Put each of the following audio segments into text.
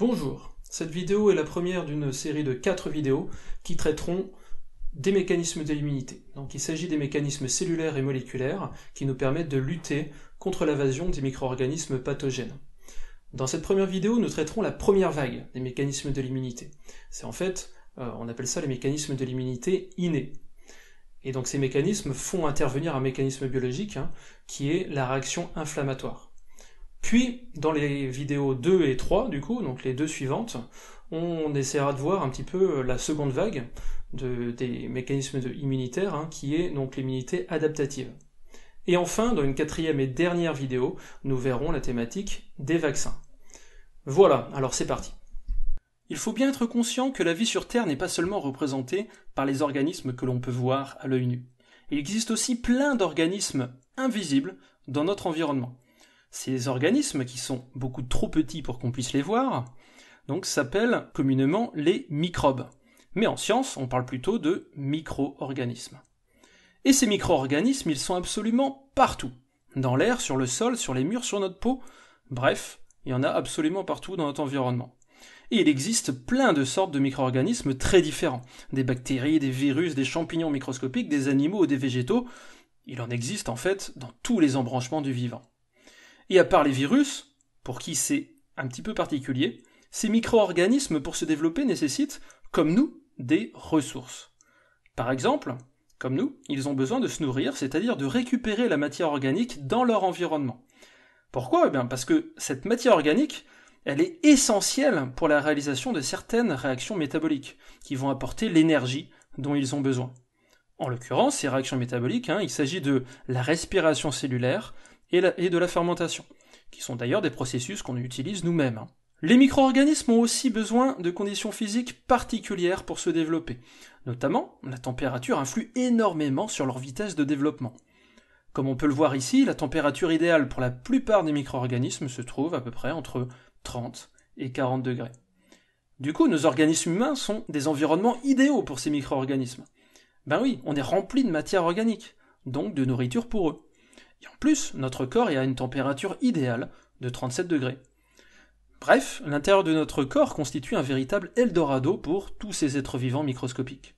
Bonjour, cette vidéo est la première d'une série de 4 vidéos qui traiteront des mécanismes de l'immunité. Donc il s'agit des mécanismes cellulaires et moléculaires qui nous permettent de lutter contre l'invasion des micro-organismes pathogènes. Dans cette première vidéo, nous traiterons la première vague des mécanismes de l'immunité. C'est en fait, on appelle ça les mécanismes de l'immunité innés. Et donc ces mécanismes font intervenir un mécanisme biologique qui est la réaction inflammatoire. Puis, dans les vidéos 2 et 3, du coup, donc les deux suivantes, on essaiera de voir un petit peu la seconde vague des mécanismes immunitaires, qui est donc l'immunité adaptative. Et enfin, dans une quatrième et dernière vidéo, nous verrons la thématique des vaccins. Voilà, alors c'est parti. Il faut bien être conscient que la vie sur Terre n'est pas seulement représentée par les organismes que l'on peut voir à l'œil nu. Il existe aussi plein d'organismes invisibles dans notre environnement. Ces organismes, qui sont beaucoup trop petits pour qu'on puisse les voir, donc s'appellent communément les microbes. Mais en science, on parle plutôt de micro-organismes. Et ces micro-organismes, ils sont absolument partout. Dans l'air, sur le sol, sur les murs, sur notre peau. Bref, il y en a absolument partout dans notre environnement. Et il existe plein de sortes de micro-organismes très différents. Des bactéries, des virus, des champignons microscopiques, des animaux ou des végétaux. Il en existe en fait dans tous les embranchements du vivant. Et à part les virus, pour qui c'est un petit peu particulier, ces micro-organismes pour se développer nécessitent, comme nous, des ressources. Par exemple, comme nous, ils ont besoin de se nourrir, c'est-à-dire de récupérer la matière organique dans leur environnement. Pourquoi ? Parce que cette matière organique, elle est essentielle pour la réalisation de certaines réactions métaboliques, qui vont apporter l'énergie dont ils ont besoin. En l'occurrence, ces réactions métaboliques, il s'agit de la respiration cellulaire et de la fermentation, qui sont d'ailleurs des processus qu'on utilise nous-mêmes. Les micro-organismes ont aussi besoin de conditions physiques particulières pour se développer. Notamment, la température influe énormément sur leur vitesse de développement. Comme on peut le voir ici, la température idéale pour la plupart des micro-organismes se trouve à peu près entre 30 et 40 degrés. Du coup, nos organismes humains sont des environnements idéaux pour ces micro-organismes. Ben oui, on est rempli de matière organique, donc de nourriture pour eux. Et en plus, notre corps est à une température idéale de 37 degrés. Bref, l'intérieur de notre corps constitue un véritable Eldorado pour tous ces êtres vivants microscopiques.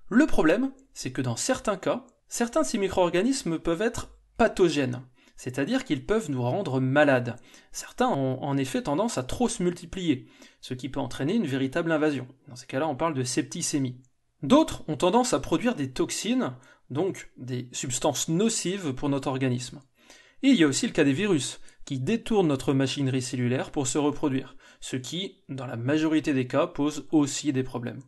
Le problème, c'est que dans certains cas, certains de ces micro-organismes peuvent être pathogènes, c'est-à-dire qu'ils peuvent nous rendre malades. Certains ont en effet tendance à trop se multiplier, ce qui peut entraîner une véritable invasion. Dans ces cas-là, on parle de septicémie. D'autres ont tendance à produire des toxines, donc des substances nocives pour notre organisme. Et il y a aussi le cas des virus, qui détournent notre machinerie cellulaire pour se reproduire, ce qui, dans la majorité des cas, pose aussi des problèmes.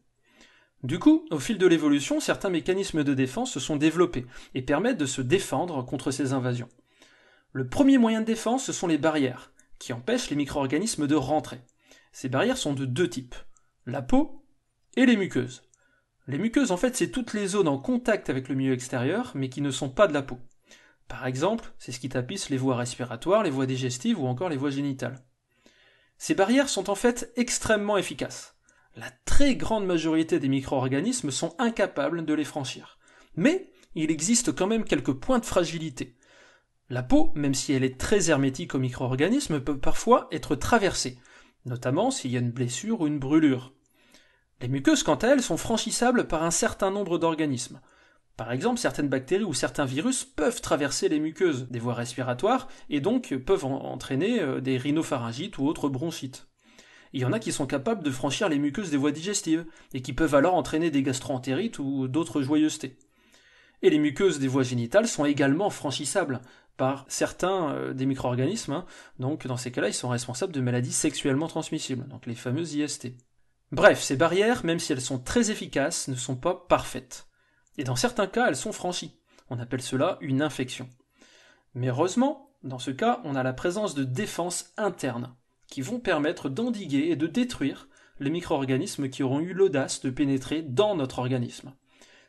Du coup, au fil de l'évolution, certains mécanismes de défense se sont développés et permettent de se défendre contre ces invasions. Le premier moyen de défense, ce sont les barrières, qui empêchent les micro-organismes de rentrer. Ces barrières sont de deux types, la peau et les muqueuses. Les muqueuses, en fait, c'est toutes les zones en contact avec le milieu extérieur, mais qui ne sont pas de la peau. Par exemple, c'est ce qui tapisse les voies respiratoires, les voies digestives ou encore les voies génitales. Ces barrières sont en fait extrêmement efficaces. La très grande majorité des micro-organismes sont incapables de les franchir. Mais il existe quand même quelques points de fragilité. La peau, même si elle est très hermétique aux micro-organismes, peut parfois être traversée, notamment s'il y a une blessure ou une brûlure. Les muqueuses, quant à elles, sont franchissables par un certain nombre d'organismes. Par exemple, certaines bactéries ou certains virus peuvent traverser les muqueuses des voies respiratoires et donc peuvent entraîner des rhinopharyngites ou autres bronchites. Il y en a qui sont capables de franchir les muqueuses des voies digestives et qui peuvent alors entraîner des gastroentérites ou d'autres joyeusetés. Et les muqueuses des voies génitales sont également franchissables par certains des micro-organismes, donc dans ces cas-là, ils sont responsables de maladies sexuellement transmissibles, donc les fameuses IST. Bref, ces barrières, même si elles sont très efficaces, ne sont pas parfaites. Et dans certains cas, elles sont franchies. On appelle cela une infection. Mais heureusement, dans ce cas, on a la présence de défenses internes, qui vont permettre d'endiguer et de détruire les micro-organismes qui auront eu l'audace de pénétrer dans notre organisme.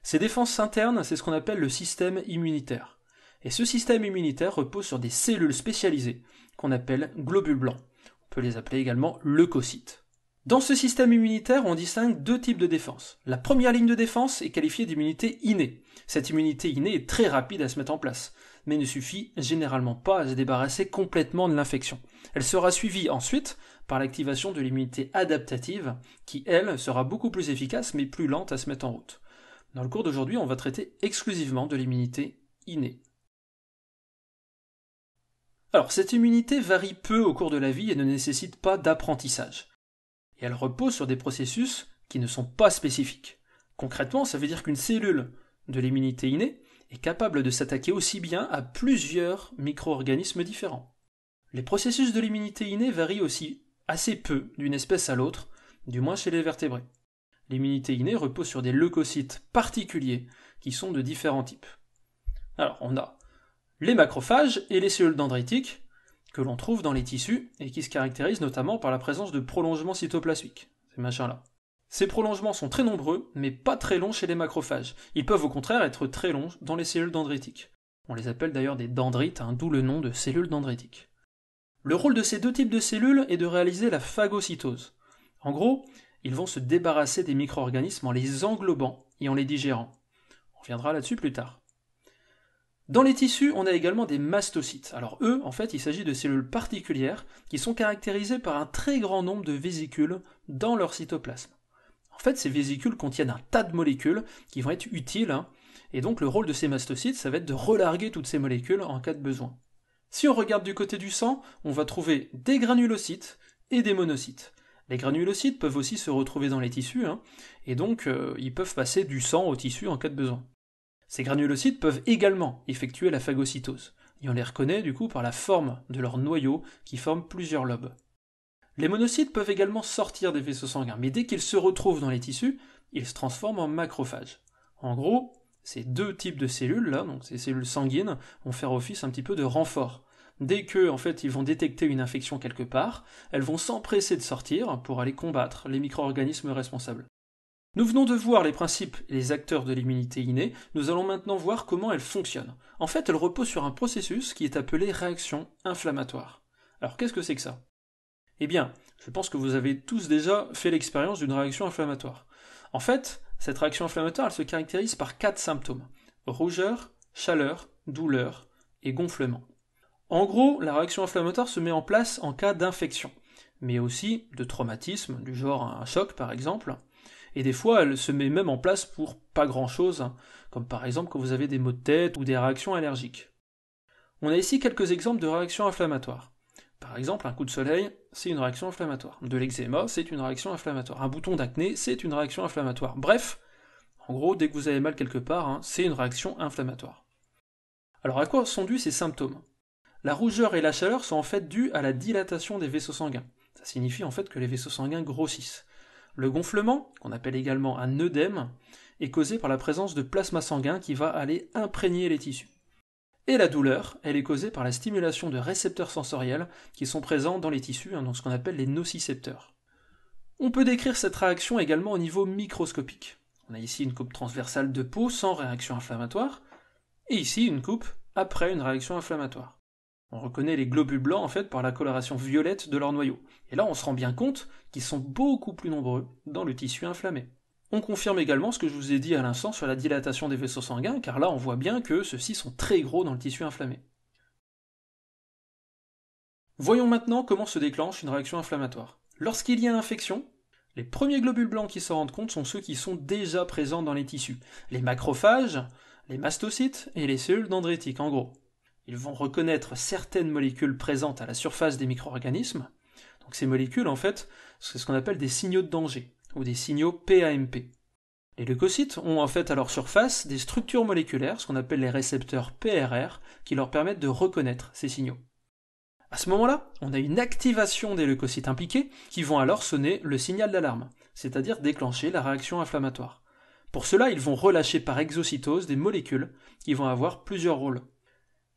Ces défenses internes, c'est ce qu'on appelle le système immunitaire. Et ce système immunitaire repose sur des cellules spécialisées, qu'on appelle globules blancs. On peut les appeler également leucocytes. Dans ce système immunitaire, on distingue deux types de défense. La première ligne de défense est qualifiée d'immunité innée. Cette immunité innée est très rapide à se mettre en place, mais ne suffit généralement pas à se débarrasser complètement de l'infection. Elle sera suivie ensuite par l'activation de l'immunité adaptative, qui, elle, sera beaucoup plus efficace mais plus lente à se mettre en route. Dans le cours d'aujourd'hui, on va traiter exclusivement de l'immunité innée. Alors, cette immunité varie peu au cours de la vie et ne nécessite pas d'apprentissage. Et elle repose sur des processus qui ne sont pas spécifiques. Concrètement, ça veut dire qu'une cellule de l'immunité innée est capable de s'attaquer aussi bien à plusieurs micro-organismes différents. Les processus de l'immunité innée varient aussi assez peu d'une espèce à l'autre, du moins chez les vertébrés. L'immunité innée repose sur des leucocytes particuliers qui sont de différents types. Alors, on a les macrophages et les cellules dendritiques, que l'on trouve dans les tissus et qui se caractérisent notamment par la présence de prolongements cytoplasmiques, ces machins-là. Ces prolongements sont très nombreux, mais pas très longs chez les macrophages. Ils peuvent au contraire être très longs dans les cellules dendritiques. On les appelle d'ailleurs des dendrites, d'où le nom de cellules dendritiques. Le rôle de ces deux types de cellules est de réaliser la phagocytose. En gros, ils vont se débarrasser des micro-organismes en les englobant et en les digérant. On reviendra là-dessus plus tard. Dans les tissus, on a également des mastocytes. Alors eux, en fait, il s'agit de cellules particulières qui sont caractérisées par un très grand nombre de vésicules dans leur cytoplasme. En fait, ces vésicules contiennent un tas de molécules qui vont être utiles, et donc le rôle de ces mastocytes, ça va être de relarguer toutes ces molécules en cas de besoin. Si on regarde du côté du sang, on va trouver des granulocytes et des monocytes. Les granulocytes peuvent aussi se retrouver dans les tissus, et donc ils peuvent passer du sang au tissu en cas de besoin. Ces granulocytes peuvent également effectuer la phagocytose, et on les reconnaît du coup par la forme de leur noyau qui forme plusieurs lobes. Les monocytes peuvent également sortir des vaisseaux sanguins, mais dès qu'ils se retrouvent dans les tissus, ils se transforment en macrophages. En gros, ces deux types de cellules là, donc ces cellules sanguines, vont faire office un petit peu de renfort. Dès que, en fait, ils vont détecter une infection quelque part, elles vont s'empresser de sortir pour aller combattre les micro-organismes responsables. Nous venons de voir les principes et les acteurs de l'immunité innée, nous allons maintenant voir comment elle fonctionne. En fait, elle repose sur un processus qui est appelé réaction inflammatoire. Alors qu'est-ce que c'est que ça ? Eh bien, je pense que vous avez tous déjà fait l'expérience d'une réaction inflammatoire. En fait, cette réaction inflammatoire, elle se caractérise par 4 symptômes. Rougeur, chaleur, douleur et gonflement. En gros, la réaction inflammatoire se met en place en cas d'infection, mais aussi de traumatisme, du genre un choc par exemple, et des fois elle se met même en place pour pas grand-chose, comme par exemple quand vous avez des maux de tête ou des réactions allergiques. On a ici quelques exemples de réactions inflammatoires. Par exemple, un coup de soleil, c'est une réaction inflammatoire. De l'eczéma, c'est une réaction inflammatoire. Un bouton d'acné, c'est une réaction inflammatoire. Bref, en gros, dès que vous avez mal quelque part, c'est une réaction inflammatoire. Alors à quoi sont dus ces symptômes ? La rougeur et la chaleur sont en fait dues à la dilatation des vaisseaux sanguins. Ça signifie en fait que les vaisseaux sanguins grossissent. Le gonflement, qu'on appelle également un œdème, est causé par la présence de plasma sanguin qui va aller imprégner les tissus. Et la douleur, elle est causée par la stimulation de récepteurs sensoriels qui sont présents dans les tissus, dans ce qu'on appelle les nocicepteurs. On peut décrire cette réaction également au niveau microscopique. On a ici une coupe transversale de peau sans réaction inflammatoire, et ici une coupe après une réaction inflammatoire. On reconnaît les globules blancs en fait par la coloration violette de leur noyau. Et là on se rend bien compte qu'ils sont beaucoup plus nombreux dans le tissu inflammé. On confirme également ce que je vous ai dit à l'instant sur la dilatation des vaisseaux sanguins, car là on voit bien que ceux-ci sont très gros dans le tissu inflammé. Voyons maintenant comment se déclenche une réaction inflammatoire. Lorsqu'il y a infection, les premiers globules blancs qui s'en rendent compte sont ceux qui sont déjà présents dans les tissus. Les macrophages, les mastocytes et les cellules dendritiques en gros. Ils vont reconnaître certaines molécules présentes à la surface des micro-organismes. Donc ces molécules, en fait, c'est ce qu'on appelle des signaux de danger, ou des signaux PAMP. Les leucocytes ont en fait à leur surface des structures moléculaires, ce qu'on appelle les récepteurs PRR, qui leur permettent de reconnaître ces signaux. À ce moment-là, on a une activation des leucocytes impliqués qui vont alors sonner le signal d'alarme, c'est-à-dire déclencher la réaction inflammatoire. Pour cela, ils vont relâcher par exocytose des molécules qui vont avoir plusieurs rôles.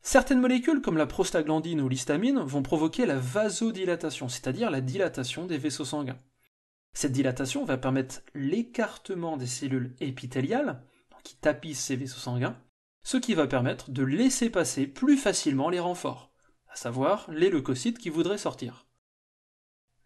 Certaines molécules, comme la prostaglandine ou l'histamine, vont provoquer la vasodilatation, c'est-à-dire la dilatation des vaisseaux sanguins. Cette dilatation va permettre l'écartement des cellules épithéliales, qui tapissent ces vaisseaux sanguins, ce qui va permettre de laisser passer plus facilement les renforts, à savoir les leucocytes qui voudraient sortir.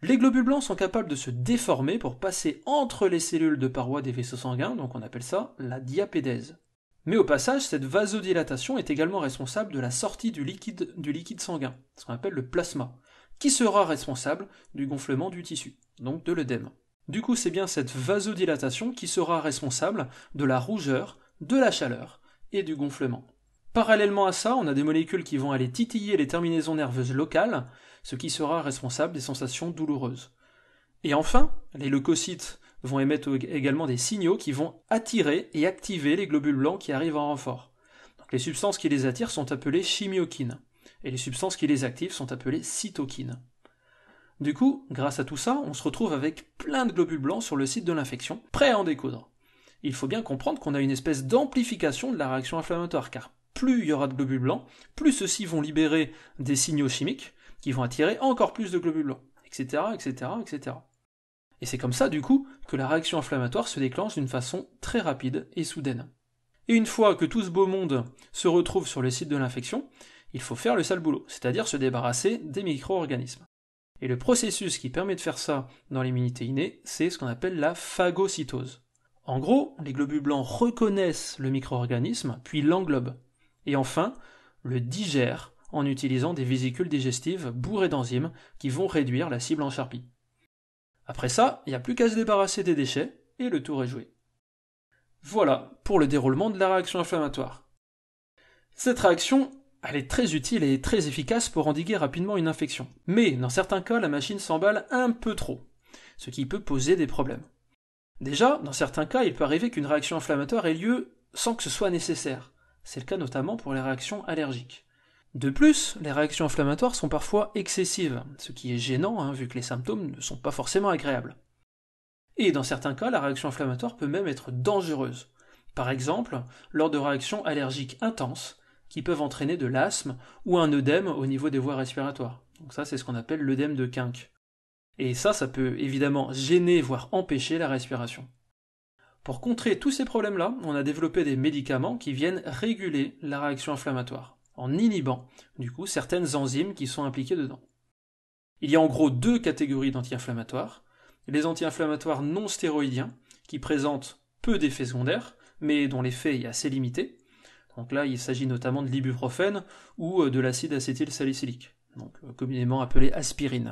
Les globules blancs sont capables de se déformer pour passer entre les cellules de paroi des vaisseaux sanguins, donc on appelle ça la diapédèse. Mais au passage, cette vasodilatation est également responsable de la sortie du liquide sanguin, ce qu'on appelle le plasma, qui sera responsable du gonflement du tissu, donc de l'œdème. Du coup, c'est bien cette vasodilatation qui sera responsable de la rougeur, de la chaleur et du gonflement. Parallèlement à ça, on a des molécules qui vont aller titiller les terminaisons nerveuses locales, ce qui sera responsable des sensations douloureuses. Et enfin, les leucocytes vont émettre également des signaux qui vont attirer et activer les globules blancs qui arrivent en renfort. Donc, les substances qui les attirent sont appelées chimiokines, et les substances qui les activent sont appelées cytokines. Du coup, grâce à tout ça, on se retrouve avec plein de globules blancs sur le site de l'infection, prêts à en découdre. Il faut bien comprendre qu'on a une espèce d'amplification de la réaction inflammatoire, car plus il y aura de globules blancs, plus ceux-ci vont libérer des signaux chimiques qui vont attirer encore plus de globules blancs, etc., etc., etc. Et c'est comme ça, du coup, que la réaction inflammatoire se déclenche d'une façon très rapide et soudaine. Et une fois que tout ce beau monde se retrouve sur le site de l'infection, il faut faire le sale boulot, c'est-à-dire se débarrasser des micro-organismes. Et le processus qui permet de faire ça dans l'immunité innée, c'est ce qu'on appelle la phagocytose. En gros, les globules blancs reconnaissent le micro-organisme, puis l'englobent. Et enfin, le digèrent en utilisant des vésicules digestives bourrées d'enzymes qui vont réduire la cible en charpie. Après ça, il n'y a plus qu'à se débarrasser des déchets, et le tour est joué. Voilà pour le déroulement de la réaction inflammatoire. Cette réaction, elle est très utile et très efficace pour endiguer rapidement une infection. Mais dans certains cas, la machine s'emballe un peu trop, ce qui peut poser des problèmes. Déjà, dans certains cas, il peut arriver qu'une réaction inflammatoire ait lieu sans que ce soit nécessaire. C'est le cas notamment pour les réactions allergiques. De plus, les réactions inflammatoires sont parfois excessives, ce qui est gênant vu que les symptômes ne sont pas forcément agréables. Et dans certains cas, la réaction inflammatoire peut même être dangereuse. Par exemple, lors de réactions allergiques intenses, qui peuvent entraîner de l'asthme ou un œdème au niveau des voies respiratoires. Donc ça, c'est ce qu'on appelle l'œdème de Quinck. Et ça peut évidemment gêner, voire empêcher la respiration. Pour contrer tous ces problèmes-là, on a développé des médicaments qui viennent réguler la réaction inflammatoire, en inhibant, du coup, certaines enzymes qui sont impliquées dedans. Il y a en gros deux catégories d'anti-inflammatoires. Les anti-inflammatoires non stéroïdiens, qui présentent peu d'effets secondaires, mais dont l'effet est assez limité. Donc là, il s'agit notamment de l'ibuprofène ou de l'acide acétylsalicylique, donc communément appelé aspirine.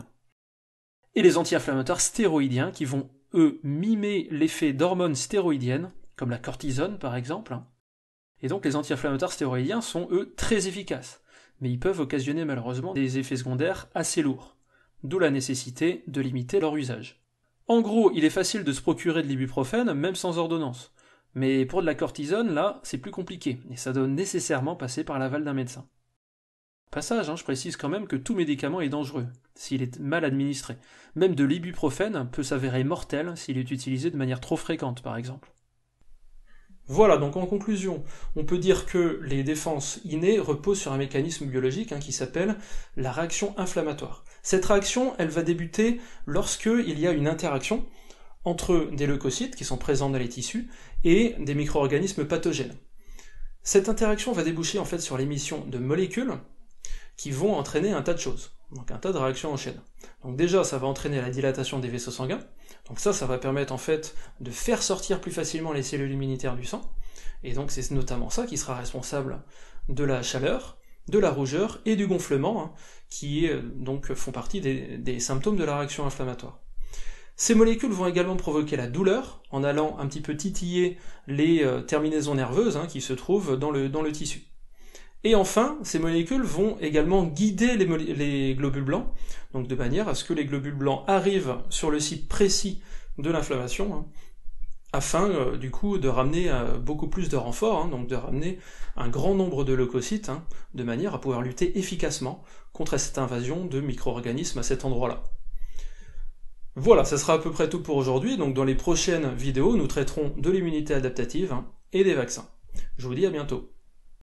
Et les anti-inflammatoires stéroïdiens qui vont, eux, mimer l'effet d'hormones stéroïdiennes, comme la cortisone par exemple. Et donc les anti-inflammatoires stéroïdiens sont, eux, très efficaces, mais ils peuvent occasionner malheureusement des effets secondaires assez lourds, d'où la nécessité de limiter leur usage. En gros, il est facile de se procurer de l'ibuprofène, même sans ordonnance. Mais pour de la cortisone, là, c'est plus compliqué, et ça doit nécessairement passer par l'aval d'un médecin. Au passage, je précise quand même que tout médicament est dangereux, s'il est mal administré. Même de l'ibuprofène peut s'avérer mortel s'il est utilisé de manière trop fréquente, par exemple. Voilà, donc en conclusion, on peut dire que les défenses innées reposent sur un mécanisme biologique qui s'appelle la réaction inflammatoire. Cette réaction, elle va débuter lorsqu'il y a une interaction entre des leucocytes qui sont présents dans les tissus et des micro-organismes pathogènes. Cette interaction va déboucher en fait sur l'émission de molécules qui vont entraîner un tas de choses, donc un tas de réactions en chaîne. Donc déjà, ça va entraîner la dilatation des vaisseaux sanguins, donc ça va permettre en fait de faire sortir plus facilement les cellules immunitaires du sang, et donc c'est notamment ça qui sera responsable de la chaleur, de la rougeur et du gonflement, qui donc font partie des symptômes de la réaction inflammatoire. Ces molécules vont également provoquer la douleur, en allant un petit peu titiller les terminaisons nerveuses qui se trouvent dans le tissu. Et enfin, ces molécules vont également guider les globules blancs, donc de manière à ce que les globules blancs arrivent sur le site précis de l'inflammation, afin du coup de ramener beaucoup plus de renforts, donc de ramener un grand nombre de leucocytes, de manière à pouvoir lutter efficacement contre cette invasion de micro-organismes à cet endroit-là. Voilà, ça sera à peu près tout pour aujourd'hui, donc dans les prochaines vidéos, nous traiterons de l'immunité adaptative et des vaccins. Je vous dis à bientôt.